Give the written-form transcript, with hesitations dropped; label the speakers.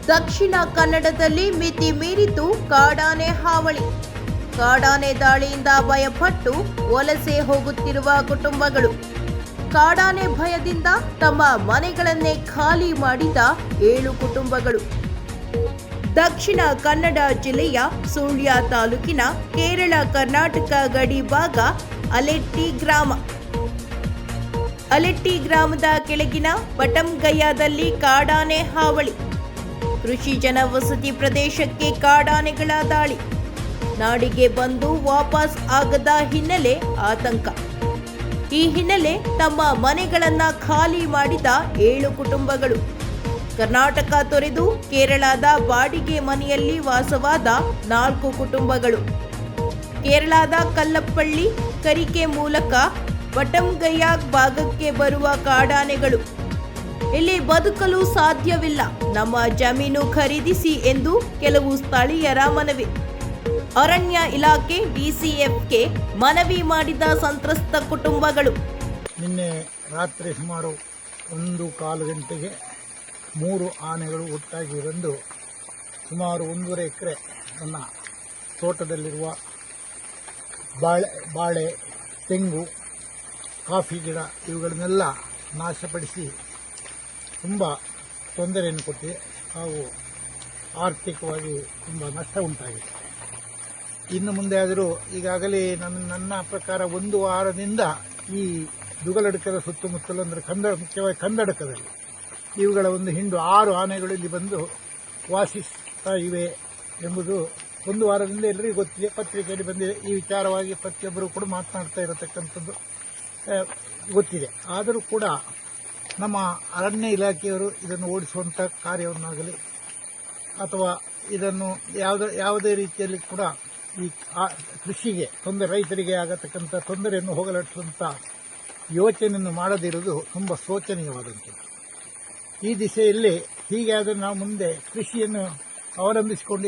Speaker 1: ದಕ್ಷಿಣ ಕನ್ನಡದಲ್ಲಿ ಮಿತಿ ಮೀರಿತು ಕಾಡಾನೆ ಹಾವಳಿ. ಕಾಡಾನೆ ದಾಳಿಯಿಂದ ಭಯಪಟ್ಟು ವಲಸೆ ಹೋಗುತ್ತಿರುವ ಕುಟುಂಬಗಳು. ಕಾಡಾನೆ ಭಯದಿಂದ ತಮ್ಮ ಮನೆಗಳನ್ನೇ ಖಾಲಿ ಮಾಡಿದ 7 ಕುಟುಂಬಗಳು. ದಕ್ಷಿಣ ಕನ್ನಡ ಜಿಲ್ಲೆಯ ಸುಳ್ಯ ತಾಲೂಕಿನ ಕೇರಳ ಕರ್ನಾಟಕ ಗಡಿ ಭಾಗ ಅಲೆಟ್ಟಿ ಗ್ರಾಮ. ಅಲೆಟ್ಟಿ ಗ್ರಾಮದ ಕೆಳಗಿನ ಬಟಂಗಯ್ಯದಲ್ಲಿ ಕಾಡಾನೆ ಹಾವಳಿ. ಕೃಷಿ ಜನವಸತಿ ಪ್ರದೇಶಕ್ಕೆ ಕಾಡಾನೆಗಳ ದಾಳಿ. ನಾಡಿಗೆ ಬಂದು ವಾಪಸ್ ಆಗದ ಹಿನ್ನೆಲೆ ಆತಂಕ. ಈ ಹಿನ್ನೆಲೆ ತಮ್ಮ ಮನೆಗಳನ್ನ ಖಾಲಿ ಮಾಡಿದ 7 ಕುಟುಂಬಗಳು. ಕರ್ನಾಟಕ ತೊರೆದು ಕೇರಳದ ಬಾಡಿಗೆ ಮನೆಯಲ್ಲಿ ವಾಸವಾದ 4 ಕುಟುಂಬಗಳು. ಕೇರಳದ ಕಲ್ಲಪ್ಪಳ್ಳಿ ಕರಿಕೆ ಮೂಲಕ ಬಟಂಗಯ್ಯ ಭಾಗಕ್ಕೆ ಬರುವ ಕಾಡಾನೆಗಳು. ಇಲ್ಲಿ ಬದುಕಲು ಸಾಧ್ಯವಿಲ್ಲ, ನಮ್ಮ ಜಮೀನು ಖರೀದಿಸಿ ಎಂದು ಕೆಲವು ಸ್ಥಳೀಯರ ಮನವಿ. ಅರಣ್ಯ ಇಲಾಖೆ ಡಿಸಿಎಫ್ಗೆ ಮನವಿ ಮಾಡಿದ ಸಂತ್ರಸ್ತ ಕುಟುಂಬಗಳು.
Speaker 2: ನಿನ್ನೆ ರಾತ್ರಿ ಸುಮಾರು 1:15 ಗಂಟೆಗೆ 3 ಆನೆಗಳು ಒಟ್ಟಾಗಿ ಬಂದು ಸುಮಾರು 1.5 ಎಕರೆ ನನ್ನ ತೋಟದಲ್ಲಿರುವ ಬಾಳೆ, ತೆಂಗು, ಕಾಫಿ ಗಿಡ ಇವುಗಳನ್ನೆಲ್ಲ ನಾಶಪಡಿಸಿ ತುಂಬ ತೊಂದರೆಯನ್ನು ಕೊಟ್ಟಿದೆ. ಹಾಗೂ ಆರ್ಥಿಕವಾಗಿ ತುಂಬ ನಷ್ಟ ಉಂಟಾಗಿದೆ. ಇನ್ನು ಮುಂದೆ ಆದರೂ ಈಗಾಗಲೇ ನನ್ನ ಪ್ರಕಾರ 1 ವಾರದಿಂದ ಈ ದುಗಲಡ್ಕದ ಸುತ್ತಮುತ್ತಲು ಅಂದರೆ ಮುಖ್ಯವಾಗಿ ಕಂದಡಕದಲ್ಲಿ ಇವುಗಳ ಒಂದು ಹಿಂಡು 6 ಆನೆಗಳು ಇಲ್ಲಿ ಬಂದು ವಾಸಿಸ್ತಾ ಇವೆ ಎಂಬುದು 1 ವಾರದಿಂದ ಎಲ್ಲರಿಗೂ ಗೊತ್ತಿದೆ. ಪತ್ರಿಕೆಯಲ್ಲಿ ಬಂದಿದೆ. ಈ ವಿಚಾರವಾಗಿ ಪ್ರತಿಯೊಬ್ಬರು ಕೂಡ ಮಾತನಾಡ್ತಾ ಇರತಕ್ಕಂಥದ್ದು ಗೊತ್ತಿದೆ. ಆದರೂ ಕೂಡ ನಮ್ಮ ಅರಣ್ಯ ಇಲಾಖೆಯವರು ಇದನ್ನು ಓಡಿಸುವಂಥ ಕಾರ್ಯವನ್ನಾಗಲಿ ಅಥವಾ ಇದನ್ನು ಯಾವುದೇ ರೀತಿಯಲ್ಲಿ ಕೂಡ ಈ ಕೃಷಿಗೆ ರೈತರಿಗೆ ಆಗತಕ್ಕಂಥ ತೊಂದರೆಯನ್ನು ಹೋಗಲಾಡಿಸುವಂಥ ಯೋಚನೆಯನ್ನು ಮಾಡದಿರುವುದು ತುಂಬ ಶೋಚನೀಯವಾದಂಥದ್ದು. ಈ ದಿಸೆಯಲ್ಲಿ ಹೀಗೆ ಆದರೆ ನಾವು ಮುಂದೆ ಕೃಷಿಯನ್ನು ಅವಲಂಬಿಸಿಕೊಂಡು